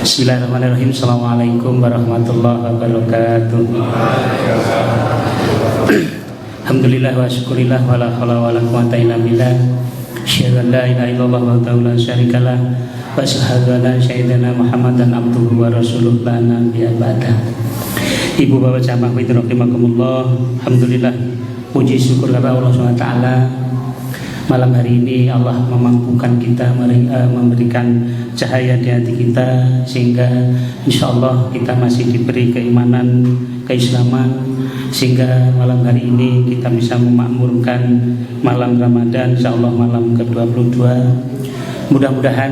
Bismillahirrahmanirrahim. Assalamualaikum warahmatullahi wabarakatuh. Alhamdulillah wa syukurillah wa la haula wa la quwwata illa billah. Asyhadu an la ilaha illallah wahdahu la syarikalah wa asyhadu anna sayyidina Muhammadan abduhu wa rasuluh la nabiyya ba'da. Ibu bapak jamaah rahimakumullah. Alhamdulillah, puji syukur kepada Allah Subhanahu wa taala. Malam hari ini Allah memampukan kita memberikan cahaya di hati kita, sehingga insya Allah kita masih diberi keimanan, keislaman, sehingga malam hari ini kita bisa memakmurkan malam Ramadan, insya Allah malam ke-22. Mudah-mudahan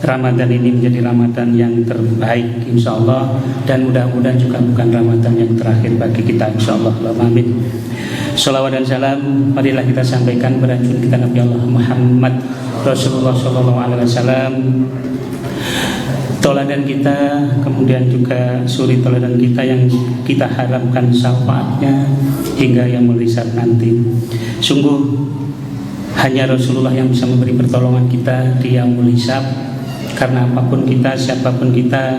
Ramadan ini menjadi Ramadan yang terbaik insya Allah, dan mudah-mudahan juga bukan Ramadan yang terakhir bagi kita insya Allah. Amin. Salawat dan salam marilah kita sampaikan kepada kita Nabi Allah Muhammad Rasulullah Sallallahu Alaihi Wasallam, teladan kita, kemudian juga suri teladan kita yang kita harapkan syafaatnya hingga yang melisat nanti. Sungguh hanya Rasulullah yang bisa memberi pertolongan kita di yaumul hisab. Karena apapun kita, siapapun kita,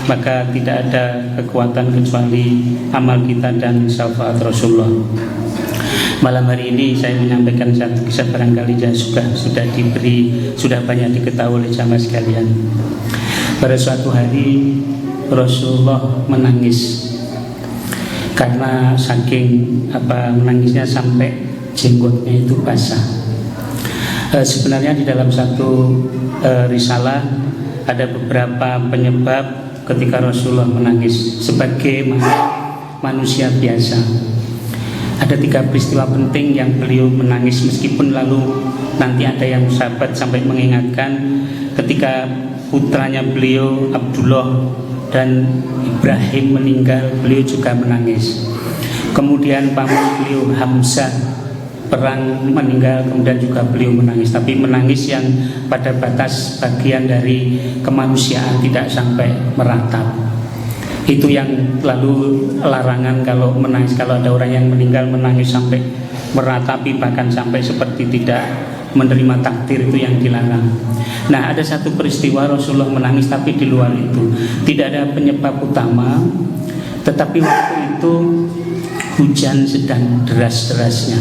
maka tidak ada kekuatan kecuali amal kita dan syafaat Rasulullah. Malam hari ini saya menyampaikan satu kisah, barangkali sudah banyak diketahui oleh jamaah sekalian. Pada suatu hari Rasulullah menangis karena saking menangisnya sampai jenggotnya itu basah. Sebenarnya di dalam satu risalah ada beberapa penyebab ketika Rasulullah menangis sebagai manusia biasa. Ada 3 peristiwa penting yang beliau menangis, meskipun lalu nanti ada yang sahabat sampai mengingatkan ketika putranya beliau Abdullah dan Ibrahim meninggal, beliau juga menangis. Kemudian paman beliau Hamzah perang meninggal, kemudian juga beliau menangis, tapi menangis yang pada batas bagian dari kemanusiaan, tidak sampai meratap. Itu yang lalu larangan kalau menangis, kalau ada orang yang meninggal menangis sampai meratapi, bahkan sampai seperti tidak menerima takdir, itu yang dilarang. Nah, ada satu peristiwa Rasulullah menangis, tapi di luar itu tidak ada penyebab utama, tetapi waktu itu hujan sedang deras-derasnya.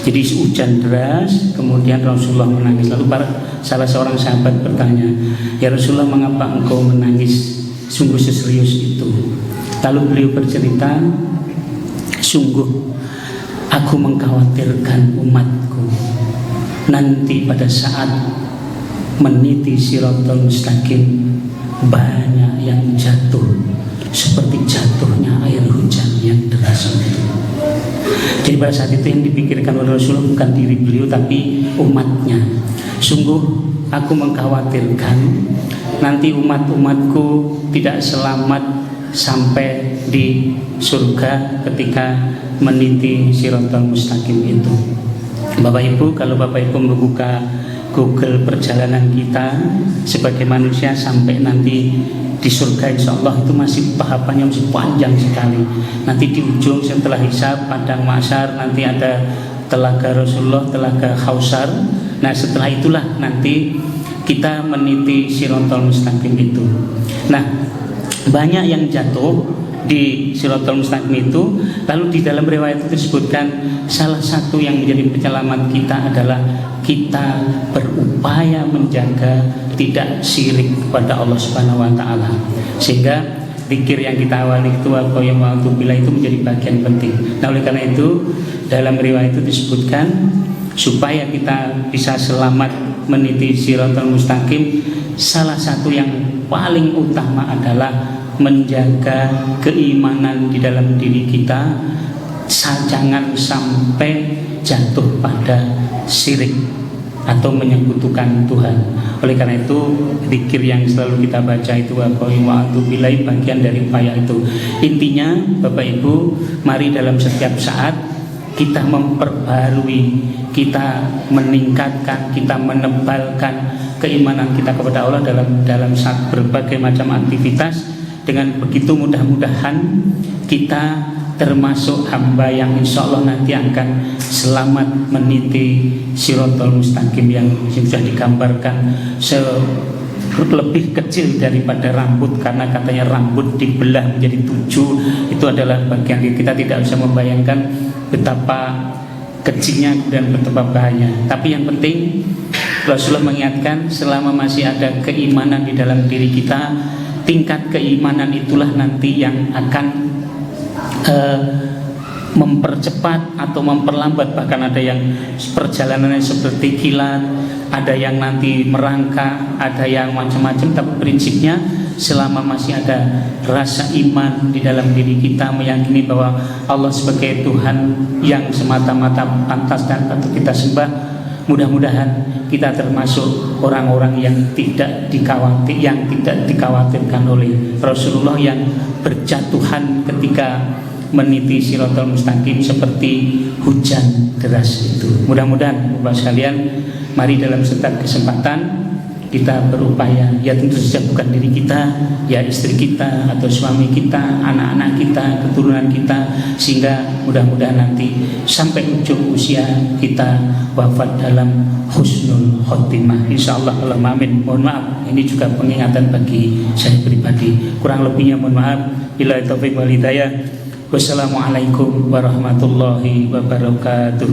Jadi hujan deras, kemudian Rasulullah menangis. Lalu salah seorang sahabat bertanya, "Ya Rasulullah, mengapa engkau menangis sungguh seserius itu?" Lalu beliau bercerita, "Sungguh aku mengkhawatirkan umatku nanti pada saat meniti Shiratal Mustaqim banyak yang jatuh seperti jatuhnya air hujan yang deras itu." Jadi pada saat itu yang dipikirkan oleh Rasulullah bukan diri beliau, tapi umatnya. "Sungguh aku mengkhawatirkan nanti umat-umatku tidak selamat sampai di surga ketika meniti Shiratal Mustaqim itu." Bapak Ibu, kalau Bapak Ibu membuka Google perjalanan kita sebagai manusia sampai nanti di surga, insya Allah itu masih tahapannya masih panjang sekali. Nanti di ujung setelah hisab padang mahsyar nanti ada telaga Rasulullah, telaga Kausar. Nah, setelah itulah nanti kita meniti Shiratal Mustaqim itu. Nah, banyak yang jatuh di Shiratal Mustaqim itu. Lalu di dalam riwayat itu disebutkan salah satu yang menjadi penyelamat kita adalah kita berupaya menjaga tidak syirik kepada Allah Subhanahu wa taala, sehingga zikir yang kita awali itu bila itu menjadi bagian penting. Nah, oleh karena itu dalam riwayat itu disebutkan supaya kita bisa selamat meniti Shiratal Mustaqim, salah satu yang paling utama adalah menjaga keimanan di dalam diri kita, jangan sampai jatuh pada syirik atau menyekutukan Tuhan. Oleh karena itu zikir yang selalu kita baca itu wa'atubilai bagian dari upaya itu. Intinya Bapak Ibu, mari dalam setiap saat kita memperbarui, kita meningkatkan, kita menebalkan keimanan kita kepada Allah dalam saat berbagai macam aktivitas. Dengan begitu mudah-mudahan kita termasuk hamba yang insya Allah nanti akan selamat meniti Shiratal Mustaqim yang sudah digambarkan lebih kecil daripada rambut, karena katanya rambut dibelah menjadi 7 itu adalah bagian kita tidak bisa membayangkan betapa kecilnya dan betapa bahaya. Tapi yang penting Rasulullah mengingatkan selama masih ada keimanan di dalam diri kita, tingkat keimanan itulah nanti yang akan mempercepat atau memperlambat. Bahkan ada yang perjalanannya seperti kilat, ada yang nanti merangkak, ada yang macam-macam. Tapi prinsipnya selama masih ada rasa iman di dalam diri kita, meyakini bahwa Allah sebagai Tuhan yang semata-mata pantas dan patut kita sembah, mudah-mudahan kita termasuk orang-orang yang tidak dikhawatirkan oleh Rasulullah, yang berjatuhan ketika meniti Shiratal Mustaqim seperti hujan deras itu. Mudah-mudahan Bapak sekalian, mari dalam setiap kesempatan kita berupaya, ya tentu saja bukan diri kita, ya istri kita atau suami kita, anak-anak kita, keturunan kita, sehingga mudah-mudahan nanti sampai ujung usia kita wafat dalam husnul khotimah, insyaallah. Allahumma amin. Mohon maaf, ini juga pengingatan bagi saya pribadi, kurang lebihnya mohon maaf. Billahi taufiq wal hidayah. Wassalamualaikum warahmatullahi wabarakatuh.